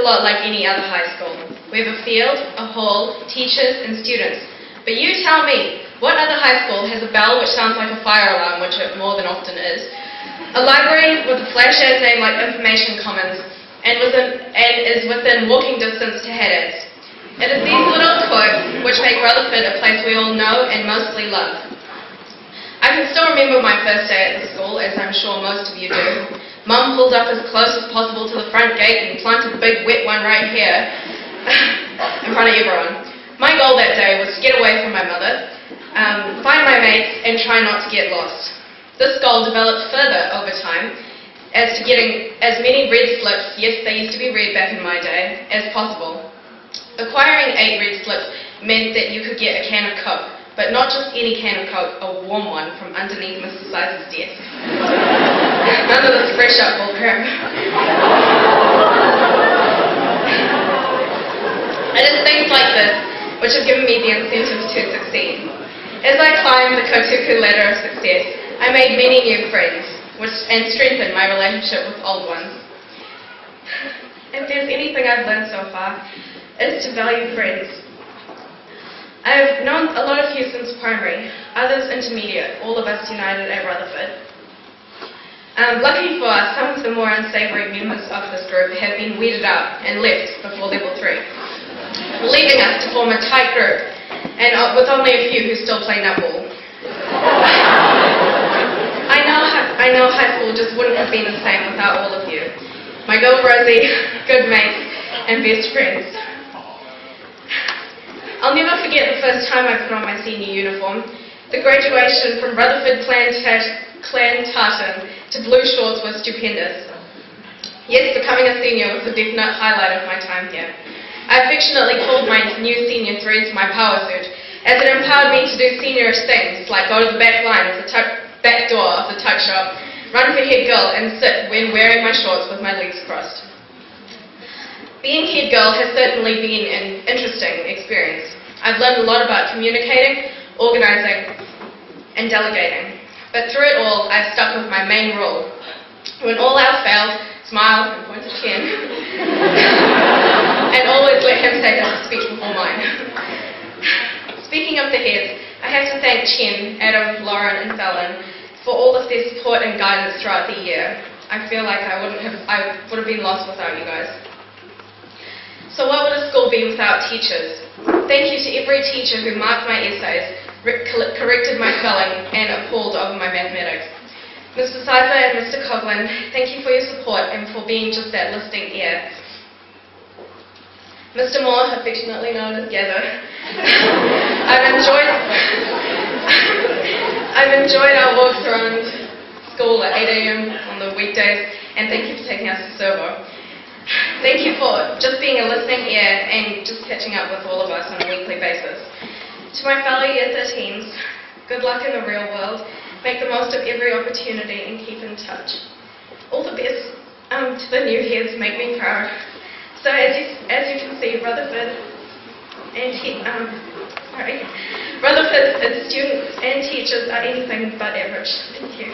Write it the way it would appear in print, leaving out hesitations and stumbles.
lot like any other high school. We have a field, a hall, teachers and students. But you tell me, what other high school has a bell which sounds like a fire alarm, which it more than often is, a library with a flash-ass name like Information Commons, and is within walking distance to Haddad's? It is these little quirks which make Rutherford a place we all know and mostly love. I can still remember my first day at the school, as I'm sure most of you do. Mum pulled up as close as possible to the front gate and planted a big wet one right here in front of everyone. My goal that day was to get away from my mother, find my mates and try not to get lost. This goal developed further over time as to getting as many red slips, yes they used to be red back in my day, as possible. Acquiring 8 red slips meant that you could get a can of Coke, but not just any can of Coke, a warm one from underneath Mrs. Sizer's desk. None of this fresh up bullcrap. It is things like this which have given me the incentive to succeed. As I climbed the Kotuku ladder of success, I made many new friends and strengthened my relationship with old ones. If there's anything I've learned so far, it's to value friends. I have known a lot of you since primary, others intermediate, all of us united at Rutherford. Lucky for us, some of the more unsavoury members of this group have been weeded out and left before level 3, leaving us to form a tight group, and with only a few who still play netball. I know high school just wouldn't have been the same without all of you. My girl Rosie, good mates, and best friends. I'll never forget the first time I put on my senior uniform. The graduation from Rutherford clan tartan to blue shorts was stupendous. Yes, becoming a senior was a definite highlight of my time here. I affectionately called my new senior threads my power suit, as it empowered me to do seniorish things like go to the back line of the back door of the tuck shop, run for head girl and sit when wearing my shorts with my legs crossed. Being head girl has certainly been an interesting experience. I've learned a lot about communicating, organising and delegating. But through it all, I've stuck with my main rule. When all else fails, smile and point to Chen. And always let him take the speech before mine. Speaking of the heads, I have to thank Chen, Adam, Lauren and Fallon for all of their support and guidance throughout the year. I feel like I would have been lost without you guys. So what would a school be without teachers? Thank you to every teacher who marked my essays, corrected my spelling and appalled over my mathematics. Mr. Sizer and Mr. Coughlin, thank you for your support and for being just that listening ear. Mr. Moore, affectionately known as Gather, I've enjoyed our walks around school at 8 AM on the weekdays, and thank you for taking us to Servo. Thank you for just being a listening ear and just catching up with all of us on a weekly basis. To my fellow Year 13s, good luck in the real world. Make the most of every opportunity and keep in touch. All the best to the new heads, make me proud. So as you can see, Rutherford students and teachers are anything but average. Thank you.